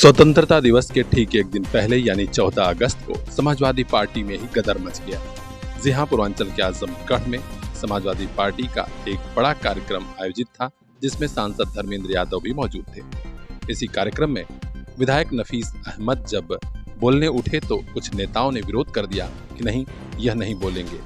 स्वतंत्रता दिवस के ठीक एक दिन पहले यानी 14 अगस्त को समाजवादी पार्टी में ही गदर मच गया। जी हां, पूर्वांचल के आजमगढ़ में समाजवादी पार्टी का एक बड़ा कार्यक्रम आयोजित था, जिसमें सांसद धर्मेंद्र यादव भी मौजूद थे। इसी कार्यक्रम में विधायक नफीस अहमद जब बोलने उठे तो कुछ नेताओं ने विरोध कर दिया कि नहीं, यह नहीं बोलेंगे।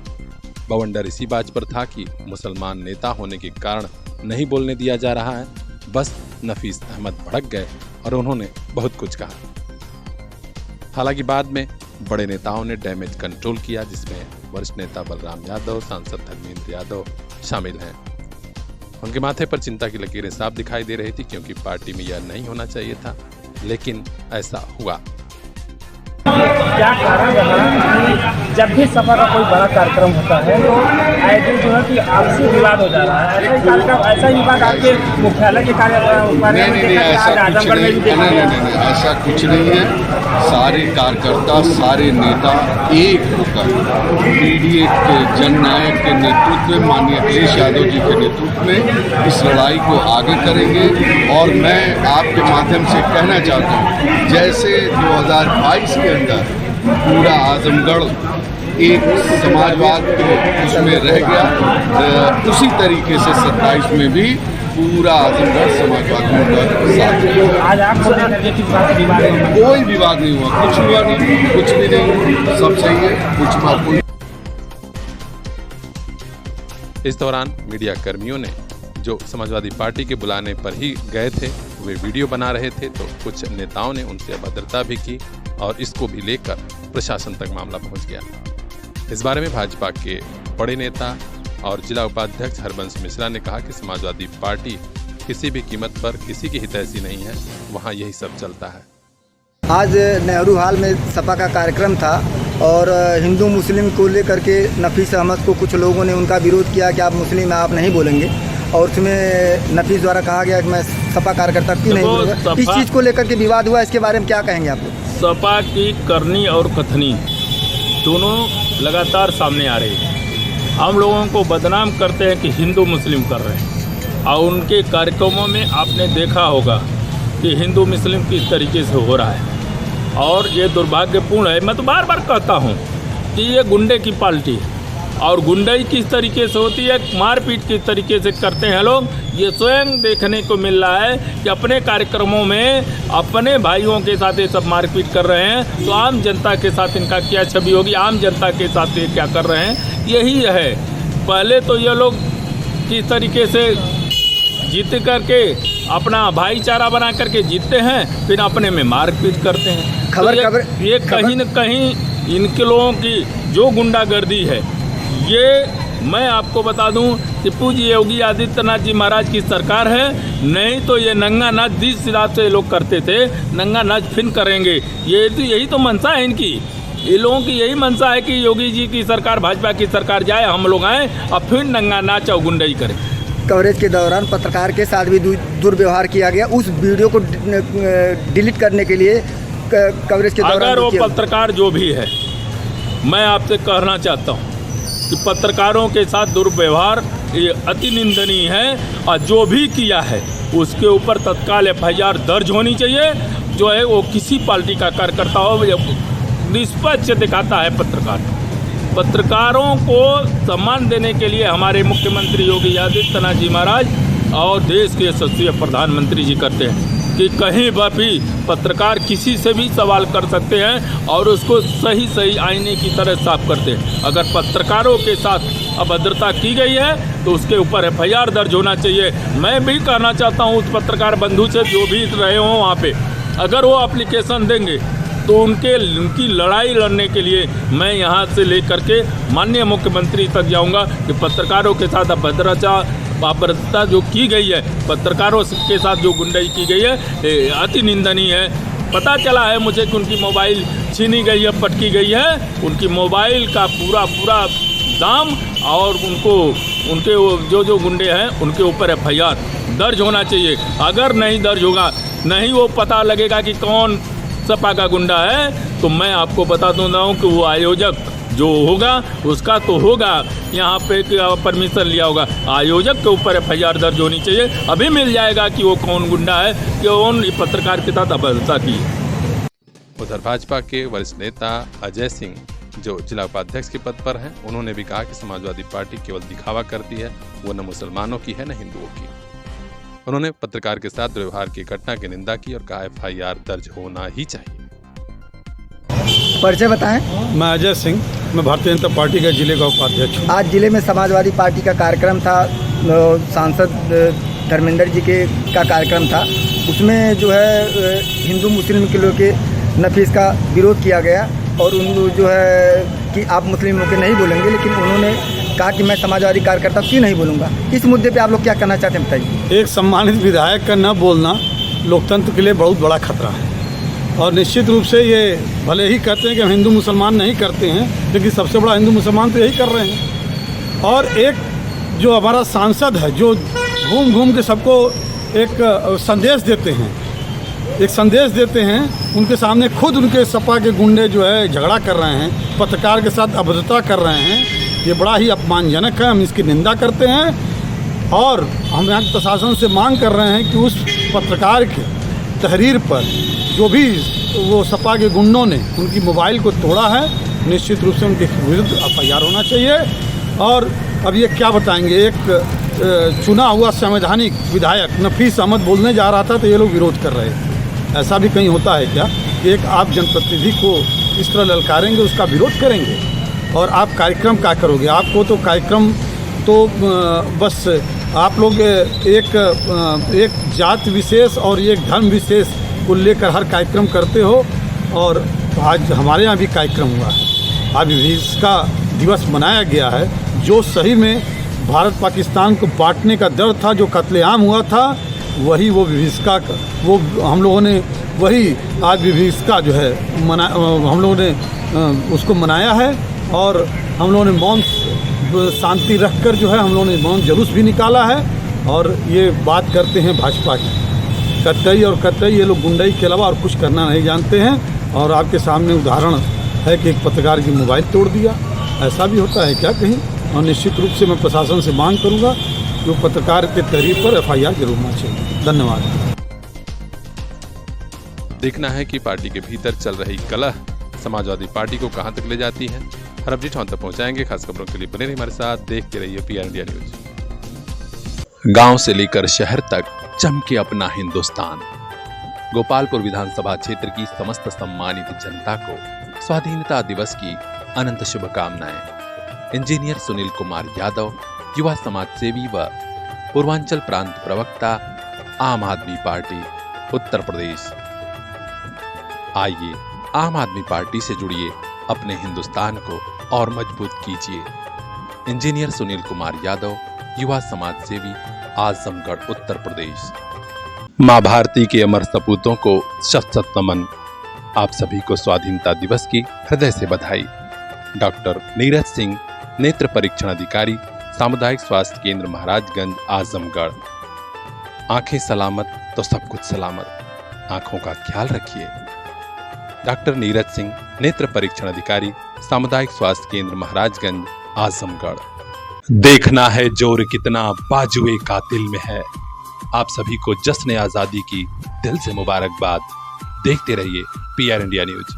बवंडर इसी बात पर था कि मुसलमान नेता होने के कारण नहीं बोलने दिया जा रहा है। बस नफीस अहमद भड़क गए और उन्होंने बहुत कुछ कहा। हालांकि बाद में बड़े नेताओं ने डैमेज कंट्रोल किया, जिसमें वरिष्ठ नेता बलराम यादव, सांसद धर्मेंद्र यादव शामिल हैं। उनके माथे पर चिंता की लकीरें साफ दिखाई दे रही थी, क्योंकि पार्टी में यह नहीं होना चाहिए था, लेकिन ऐसा हुआ। क्या कारण रहा कि जब भी सपा का कोई बड़ा कार्यक्रम होता है तो ऐसे जो है कि आपसी विवाद हो जा रहा है। ऐसा ही कार्यक्रम, ऐसा ही विवाद आपके मुख्यालय के कार्यालय में देखा गया, आज आजमगढ़ में भी देखा गया। नहीं, ऐसा कुछ नहीं है। सारे कार्यकर्ता, सारे नेता एक होकर पीडीए के जननायक के नेतृत्व में, माननीय अखिलेश यादव जी के नेतृत्व में इस लड़ाई को आगे करेंगे। और मैं आपके माध्यम से कहना चाहता हूँ, जैसे 2022 के अंदर पूरा आजमगढ़ एक समाजवाद के उसमें रह गया, उसी तरीके से 27 में भी पूरा आजमगढ़ समाजवादियों का साथ है। आज आपको कोई विवाद नहीं हुआ, कुछ हुआ नहीं, कुछ भी नहीं, सब सही है, कुछ बात कोई। इस दौरान मीडिया कर्मियों ने, जो समाजवादी पार्टी के बुलाने पर ही गए थे, वे वीडियो बना रहे थे, तो कुछ नेताओं ने उनसे अभद्रता भी की और इसको भी लेकर प्रशासन तक मामला पहुंच गया। इस बारे में भाजपा के बड़े नेता और जिला उपाध्यक्ष हरबंश मिश्रा ने कहा कि समाजवादी पार्टी किसी भी कीमत पर किसी की हितैषी नहीं है, वहां यही सब चलता है। आज नेहरू हॉल में सपा का कार्यक्रम था और हिंदू मुस्लिम को लेकर के नफीस अहमद को कुछ लोगों ने उनका विरोध किया कि आप मुस्लिम हैं, आप नहीं बोलेंगे। और उसमें नफीस द्वारा कहा गया कि मैं सपा कार्यकर्ता क्यों नहीं बोलूँगा। इस चीज़ को लेकर के विवाद हुआ, इसके बारे में क्या कहेंगे आप लोग? सपा की करनी और कथनी दोनों लगातार सामने आ रही है। हम लोगों को बदनाम करते हैं कि हिंदू मुस्लिम कर रहे हैं, और उनके कार्यक्रमों में आपने देखा होगा कि हिंदू मुस्लिम किस तरीके से हो रहा है, और ये दुर्भाग्यपूर्ण है। मैं तो बार बार कहता हूँ कि ये गुंडे की पार्टी है, और गुंडाई किस तरीके से होती है, मारपीट किस तरीके से करते हैं लोग, ये स्वयं देखने को मिल रहा है कि अपने कार्यक्रमों में अपने भाइयों के साथ ये सब मारपीट कर रहे हैं। तो आम जनता के साथ इनका क्या छवि होगी, आम जनता के साथ ये क्या कर रहे हैं, यही है। पहले तो ये लोग किस तरीके से जीत करके अपना भाईचारा बना करके जीतते हैं, फिर अपने में मारपीट करते हैं। तो ये कहीं न कहीं इनके लोगों की जो गुंडागर्दी है, ये मैं आपको बता दूं कि पूज्य योगी आदित्यनाथ जी महाराज की सरकार है। नहीं तो ये नंगा नाच जिस हिसाब से लोग करते थे, नंगा नाच फिर करेंगे। यही तो मंशा है इनकी। ये लोगों की यही मंशा है कि योगी जी की सरकार, भाजपा की सरकार जाए, हम लोग आए और फिर नंगा नाच और गुंडाई करें। कवरेज के दौरान पत्रकार के साथ भी दुर्व्यवहार किया गया। उस वीडियो को डिलीट करने के लिए कवरेज के दौरान, अगर वो पत्रकार जो भी है, मैं आपसे कहना चाहता हूँ कि पत्रकारों के साथ दुर्व्यवहार ये अति निंदनीय है, और जो भी किया है उसके ऊपर तत्काल FIR दर्ज होनी चाहिए। जो है वो किसी पार्टी का कार्यकर्ता हो, निष्पक्ष दिखाता है पत्रकारों को सम्मान देने के लिए हमारे मुख्यमंत्री योगी आदित्यनाथ जी महाराज और देश के यशस्वी प्रधानमंत्री जी करते हैं कि कहीं पर भी पत्रकार किसी से भी सवाल कर सकते हैं और उसको सही आईने की तरह साफ करते हैं। अगर पत्रकारों के साथ अभद्रता की गई है तो उसके ऊपर FIR दर्ज होना चाहिए। मैं भी कहना चाहता हूँ उस पत्रकार बंधु से, जो भी रहे हों वहाँ पे, अगर वो एप्लीकेशन देंगे तो उनकी लड़ाई लड़ने के लिए मैं यहाँ से लेकर के माननीय मुख्यमंत्री तक जाऊँगा कि पत्रकारों के साथ अभद्रता जो की गई है, पत्रकारों के साथ जो गुंडाई की गई है, अति निंदनीय है। पता चला है मुझे कि उनकी मोबाइल छीनी गई है, पटकी गई है। उनकी मोबाइल का पूरा दाम और उनके जो गुंडे हैं उनके ऊपर FIR दर्ज होना चाहिए। अगर नहीं दर्ज होगा, नहीं वो पता लगेगा कि कौन सपा का गुंडा है, तो मैं आपको बता दूँगा कि वो आयोजक जो होगा उसका तो होगा, यहाँ पे परमिशन लिया होगा। आयोजक के ऊपर FIR दर्ज होनी चाहिए, अभी मिल जाएगा कि वो कौन गुंडा है, कि कौन पत्रकार के साथ अभद्रता की। उधर भाजपा के वरिष्ठ नेता अजय सिंह जो जिला उपाध्यक्ष के पद पर हैं, उन्होंने भी कहा कि समाजवादी पार्टी केवल दिखावा करती है, वो न मुसलमानों की है न हिंदुओं की। उन्होंने पत्रकार के साथ दुर्व्यवहार की घटना की निंदा की और कहा FIR दर्ज होना ही चाहिए। परिचय बताएं। मैं अजय सिंह, मैं भारतीय जनता पार्टी का जिले का उपाध्यक्ष हूँ। आज जिले में समाजवादी पार्टी का कार्यक्रम था, सांसद धर्मेंद्र जी का कार्यक्रम था। उसमें जो है हिंदू मुस्लिम के लोग के नफीस का विरोध किया गया और उन जो है कि आप मुस्लिमों के नहीं बोलेंगे, लेकिन उन्होंने कहा कि मैं समाजवादी कार्यकर्ता की नहीं बोलूँगा। इस मुद्दे पे आप लोग क्या करना चाहते हैं बताइए। एक सम्मानित विधायक का न बोलना लोकतंत्र के लिए बहुत बड़ा खतरा है और निश्चित रूप से ये भले ही कहते हैं कि हम हिंदू मुसलमान नहीं करते हैं, लेकिन सबसे बड़ा हिंदू मुसलमान तो यही कर रहे हैं। और एक जो हमारा सांसद है जो घूम घूम के सबको एक संदेश देते हैं, उनके सामने खुद उनके सपा के गुंडे जो है झगड़ा कर रहे हैं, पत्रकार के साथ अभद्रता कर रहे हैं, ये बड़ा ही अपमानजनक है। हम इसकी निंदा करते हैं और हम यहाँ प्रशासन से मांग कर रहे हैं कि उस पत्रकार के तहरीर पर जो भी वो सपा के गुंडों ने उनकी मोबाइल को तोड़ा है, निश्चित रूप से उनके विरुद्ध FIR होना चाहिए। और अब ये क्या बताएंगे, एक चुना हुआ संवैधानिक विधायक नफीस अहमद बोलने जा रहा था तो ये लोग विरोध कर रहे थे। ऐसा भी कहीं होता है क्या कि एक आप जनप्रतिनिधि को इस तरह ललकारेंगे, उसका विरोध करेंगे और आप कार्यक्रम क्या करोगे? आपको तो कार्यक्रम तो बस आप लोग एक जात विशेष और एक धर्म विशेष को लेकर हर कार्यक्रम करते हो। और आज हमारे यहाँ भी कार्यक्रम हुआ है, आज विभिषिका दिवस मनाया गया है। जो सही में भारत पाकिस्तान को बांटने का डर था, जो कत्लेआम हुआ था, वही वो विभिषिका वो हम लोगों ने वही आज विभिषिका जो है हम लोगों ने उसको मनाया है। और हम लोगों ने मौन शांति रखकर जो है हम लोगों ने मौन जुलूस भी निकाला है। और ये बात करते हैं भाजपा की, कतई ये लोग गुंडाई के अलावा और कुछ करना नहीं जानते हैं। और आपके सामने उदाहरण है कि एक पत्रकार की मोबाइल तोड़ दिया, ऐसा भी होता है क्या कहीं? और निश्चित रूप से मैं प्रशासन से मांग करूंगा जो पत्रकार के तहरीर पर FIR जरूर होना चाहिए। धन्यवाद। देखना है कि पार्टी के भीतर चल रही कलह समाजवादी पार्टी को कहां तक ले जाती है। हर अपडेट हम तक पहुंचाएंगे। खास खबरों के लिए बने रहिए हमारे साथ, देखते रहिए PR इंडिया न्यूज। गांव से लेकर शहर तक चमके अपना हिंदुस्तान। गोपालपुर विधानसभा क्षेत्र की समस्त सम्मानित जनता को स्वाधीनता दिवस की अनंत शुभकामनाएं। इंजीनियर सुनील कुमार यादव, युवा समाज सेवी व पूर्वांचल प्रांत प्रवक्ता, आम आदमी पार्टी, उत्तर प्रदेश। आइए आम आदमी पार्टी से जुड़िए, अपने हिंदुस्तान को और मजबूत कीजिए। इंजीनियर सुनील कुमार यादव, युवा समाज सेवी, आजमगढ़, उत्तर प्रदेश। मां भारती के अमर सपूतों को शत शत नमन। आप सभी को स्वाधीनता दिवस की हृदय से बधाई। डॉक्टर नीरज सिंह, नेत्र परीक्षण अधिकारी, सामुदायिक स्वास्थ्य केंद्र महाराजगंज, आजमगढ़। आंखें सलामत तो सब कुछ सलामत। आंखों का ख्याल रखिए। डॉक्टर नीरज सिंह, नेत्र परीक्षण अधिकारी, सामुदायिक स्वास्थ्य केंद्र महाराजगंज, आजमगढ़। देखना है जोर कितना बाजुए कातिल में है। आप सभी को जश्न आजादी की दिल से मुबारकबाद। देखते रहिए PR इंडिया न्यूज।